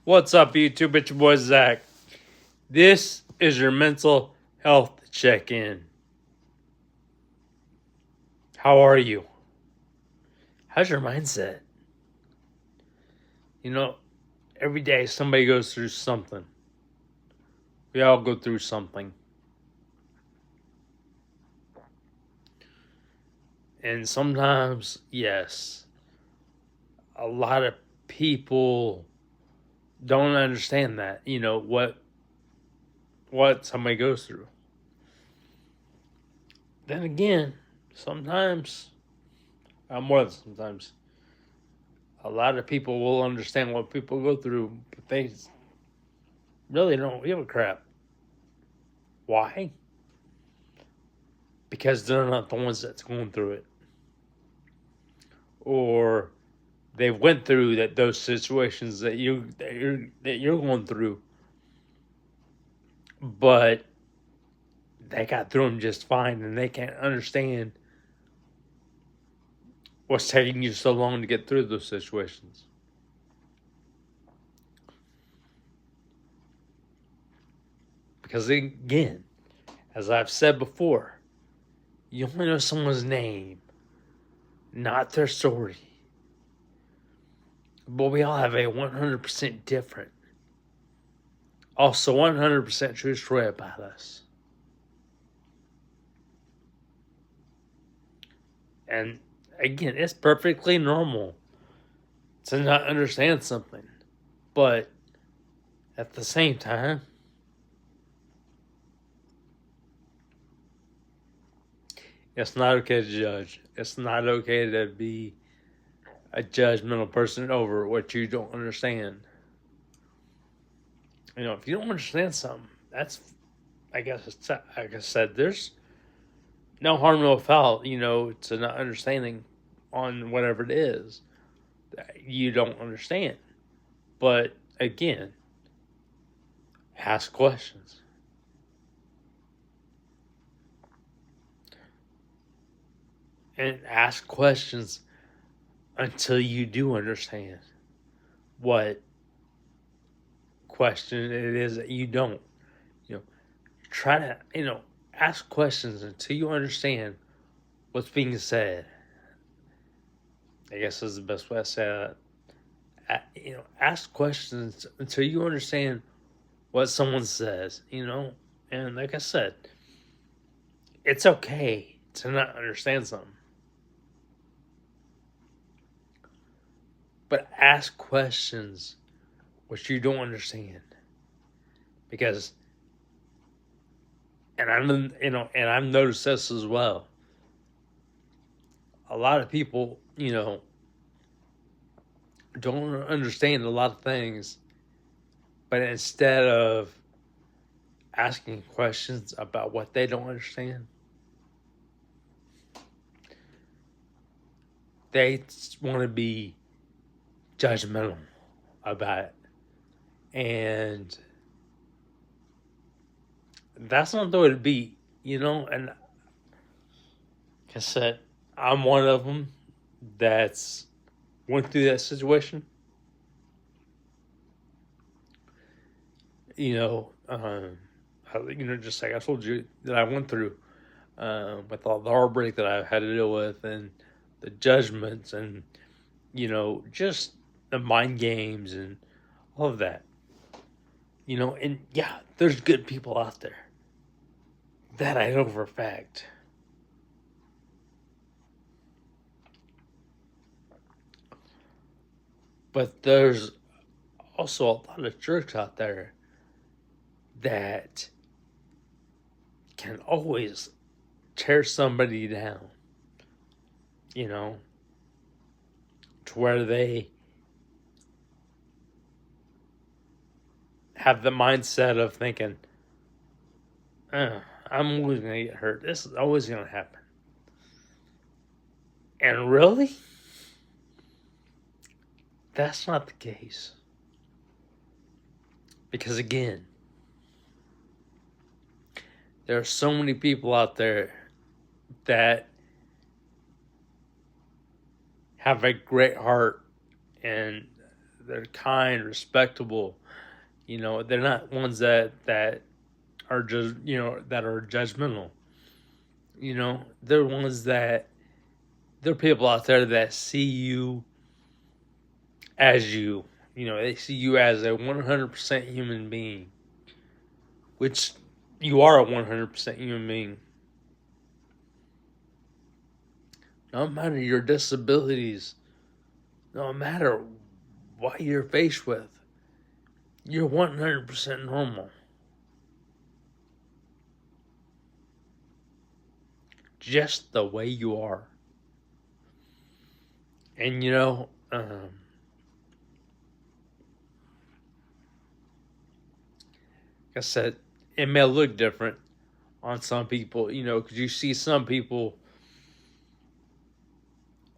What's up, YouTube? It's your boy Zach. This is your mental health check-in. How are you? How's your mindset? You know, every day somebody goes through something. We all go through something. And sometimes, yes, a lot of people don't understand that, what somebody goes through. Then again, sometimes, more than sometimes, a lot of people will understand what people go through, but they really don't give a crap. Why? Because they're not the ones that's going through it. Or they went through those situations that you're going through, but they got through them just fine, and they can't understand what's taking you so long to get through those situations. Because again, as I've said before, you only know someone's name, not their story. But we all have a 100% different, also 100% true story about us. And again, it's perfectly normal to not understand something. But at the same time, it's not okay to judge. It's not okay to be a judgmental person over what you don't understand. If you don't understand something, that's, I guess, like I said, there's no harm, no foul, to not understanding on whatever it is that you don't understand. But again, ask questions. And ask questions until you do understand what question it is that you don't. Try to, ask questions until you understand what's being said. I guess is the best way to say that. Ask questions until you understand what someone says, And like I said, it's okay to not understand something. But ask questions which you don't understand. Because, and I've noticed this as well. A lot of people, don't understand a lot of things, but instead of asking questions about what they don't understand, they want to be judgmental about it. And that's not the way to be, And like I said, I'm one of them that's went through that situation. Just like I told you that I went through with all the heartbreak that I had to deal with, and the judgments, and just the mind games and all of that. And yeah, there's good people out there. That I know for a fact. But there's also a lot of jerks out there that can always tear somebody down, to where they have the mindset of thinking, I'm always going to get hurt. This is always going to happen. And really, that's not the case. Because again, there are so many people out there that have a great heart, and they're kind, respectable. They're not ones that are just that are judgmental. They're ones that there are people out there that see you as you. They see you as a 100% human being, which you are a 100% human being. No matter your disabilities, no matter what you're faced with, you're 100% normal. Just the way you are. And like I said, it may look different on some people, because you see some people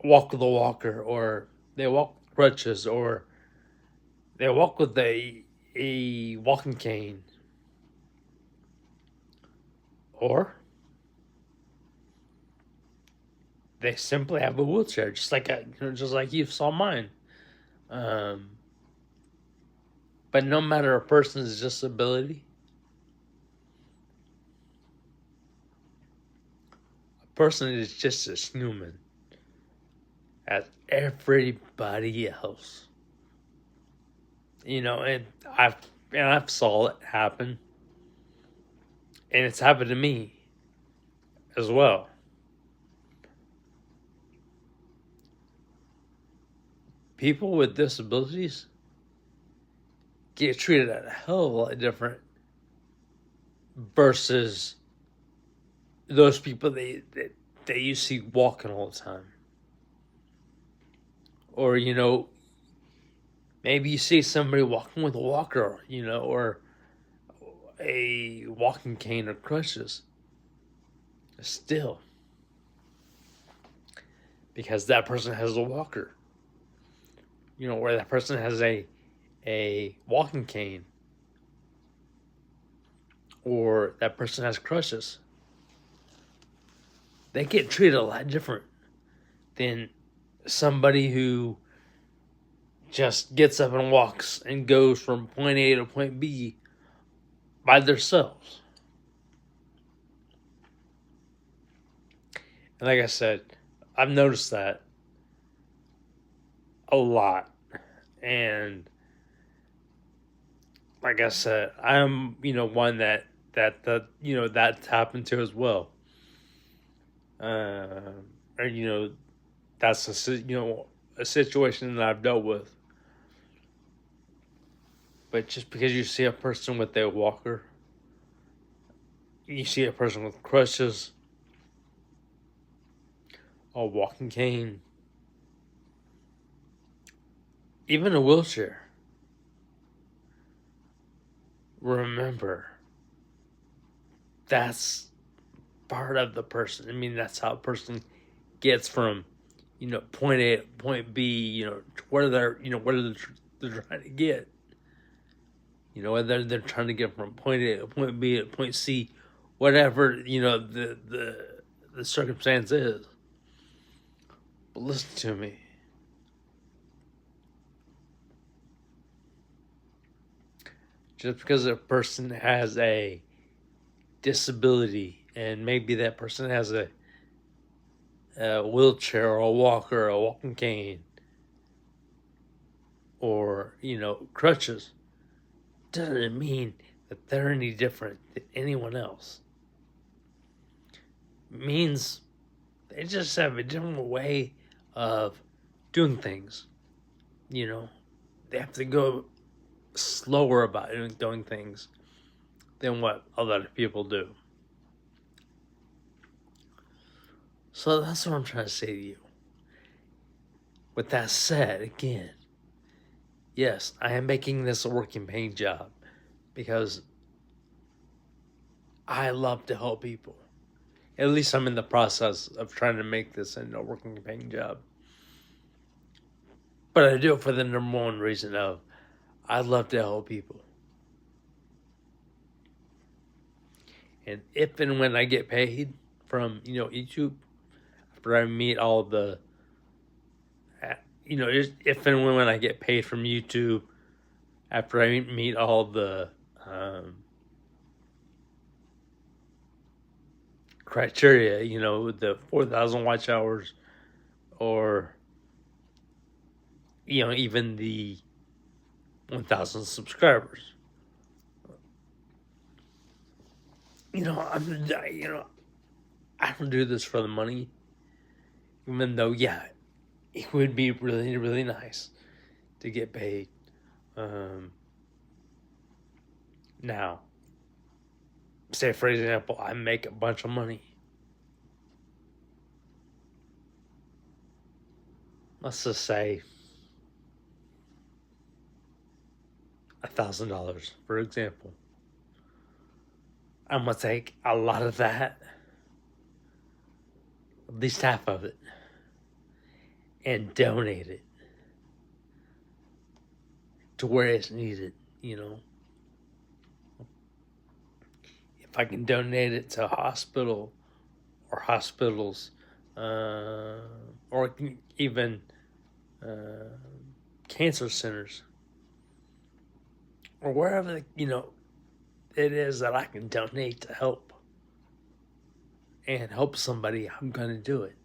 walk with a walker, or they walk with crutches, or they walk with a walking cane, or they simply have a wheelchair, just like you saw mine. Um, but no matter a person's disability, a person is just as human as everybody else. And I've saw it happen, and it's happened to me as well. People with disabilities get treated a hell of a lot different versus those people that you see walking all the time. Or, maybe you see somebody walking with a walker, or a walking cane or crutches. Still, because that person has a walker, or that person has a walking cane, or that person has crutches, they get treated a lot different than somebody who just gets up and walks and goes from point A to point B by themselves. And like I said, I've noticed that a lot. And like I said, I'm one that's happened to as well. Or that's a situation that I've dealt with. But just because you see a person with a walker, you see a person with crutches, a walking cane, even a wheelchair, remember, that's part of the person. I mean, that's how a person gets from, point A to point B, where they're trying to get. Whether they're trying to get from point A to point B to point C, whatever, the circumstance is. But listen to me. Just because a person has a disability, and maybe that person has a wheelchair or a walker or a walking cane or, crutches, doesn't mean that they're any different than anyone else. It means they just have a different way of doing things. They have to go slower about doing things than what a lot of people do. So that's what I'm trying to say to you. With that said, again, yes, I am making this a working pain job because I love to help people. At least I'm in the process of trying to make this into a working pain job. But I do it for the number one reason of I love to help people. And if and when I get paid from, YouTube, after I meet all the, if and when I get paid from YouTube, after I meet all the criteria, the 4,000 watch hours, or even the 1,000 subscribers. I don't do this for the money, even though, yeah, it would be really, really nice to get paid. Now, say for example, I make a bunch of money. Let's just say $1,000, for example. I'm gonna take a lot of that, at least half of it, and donate it to where it's needed. If I can donate it to a hospital or hospitals, or even cancer centers, or wherever it is that I can donate to help and help somebody, I'm gonna do it.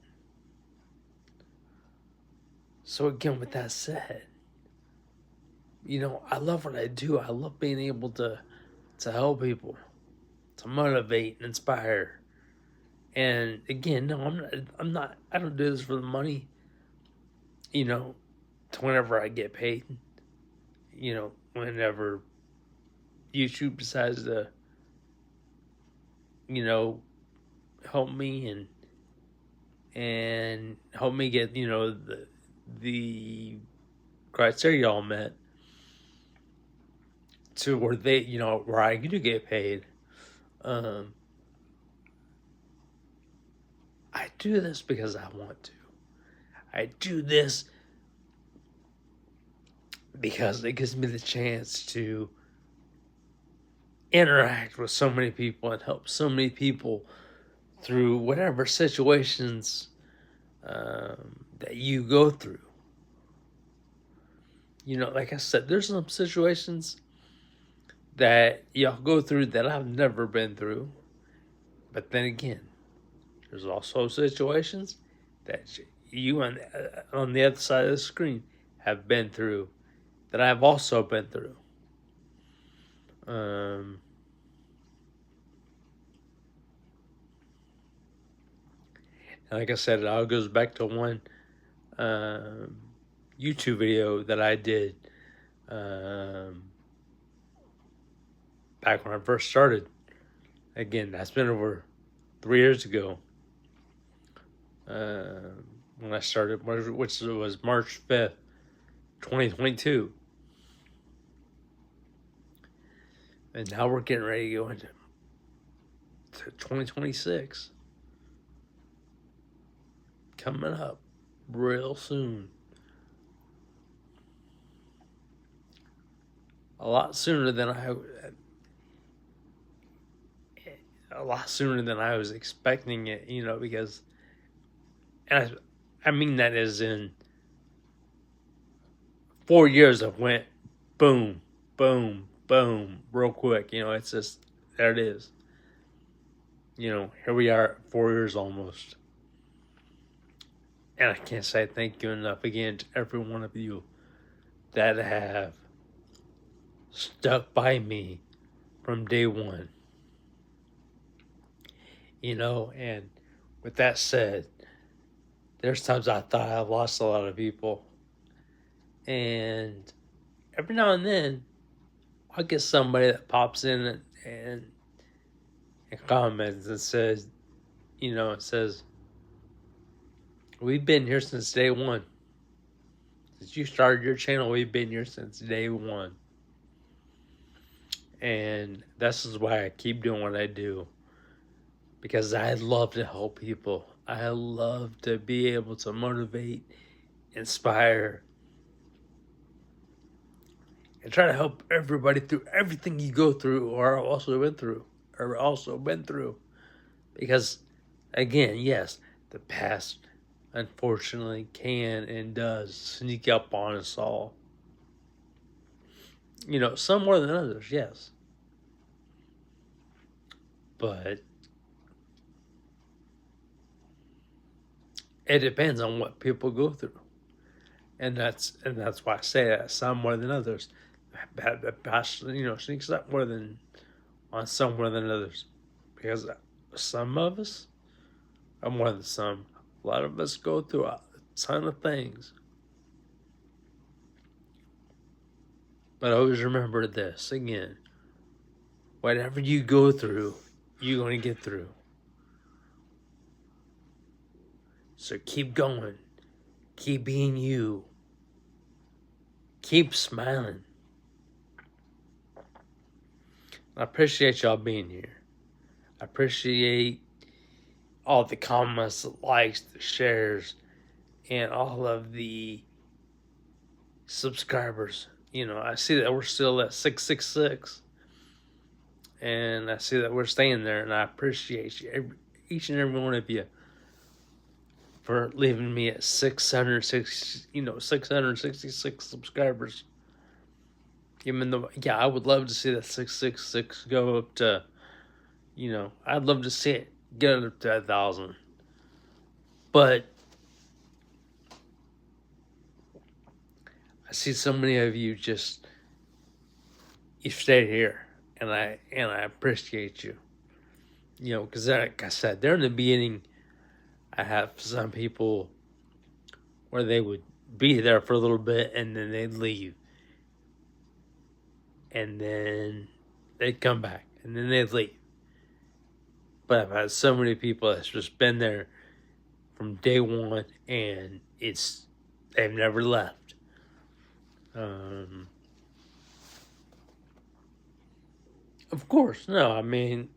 So again, with that said, I love what I do. I love being able to help people, to motivate and inspire. And again, no, I'm not. I don't do this for the money. To whenever I get paid. Whenever YouTube decides to, help me and help me get the criteria all met, to where they where I do get paid. I do this because I want to. I do this because it gives me the chance to interact with so many people and help so many people through whatever situations that you go through. Like I said, there's some situations that y'all go through that I've never been through. But then again, there's also situations that you on the other side of the screen have been through that I've also been through. And like I said, it all goes back to one YouTube video that I did back when I first started. Again, that's been over 3 years ago. When I started, which was March 5th, 2022. And now we're getting ready to go into 2026. Coming up real soon. A lot sooner than I was expecting it, because, and I mean that as in 4 years of went boom, boom, boom, real quick. It's just, there it is. Here we are, 4 years almost. And I can't say thank you enough again to every one of you that have stuck by me from day one. And with that said, there's times I thought I've lost a lot of people. And every now and then, I'll get somebody that pops in and comments and says, it says, we've been here since day one. Since you started your channel, we've been here since day one. And this is why I keep doing what I do. Because I love to help people. I love to be able to motivate, inspire, and try to help everybody through everything you go through or also been through. Because, again, yes, the past unfortunately can and does sneak up on us all. Some more than others, yes. But it depends on what people go through. And that's why I say that some more than others. Sneaks up more than on some more than others. Because some of us are more than some. A lot of us go through a ton of things. But always remember this again. Whatever you go through, you're going to get through. So keep going. Keep being you. Keep smiling. I appreciate y'all being here. I appreciate all the comments, the likes, the shares, and all of the subscribers. I see that we're still at 666. And I see that we're staying there, and I appreciate you, each and every one of you, for leaving me at 666 subscribers. Even though, I would love to see that 666 go up to, I'd love to see it get up to 1,000. But I see so many of you you stayed here, and I appreciate you. Because like I said, there in the beginning, I have some people where they would be there for a little bit and then they'd leave. And then they'd come back and then they'd leave. But I've had so many people that's just been there from day one and they've never left. Of course, no. I may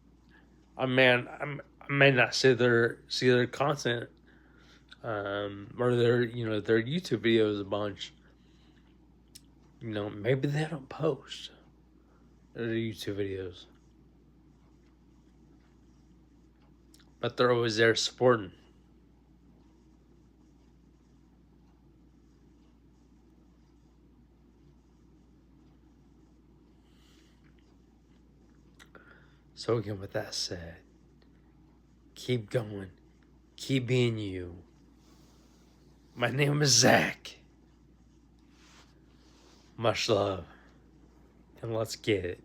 not see their content, or their YouTube videos a bunch. Maybe they don't post their YouTube videos, but they're always there supporting. So again, with that said, keep going. Keep being you. My name is Zach. Much love. And let's get it.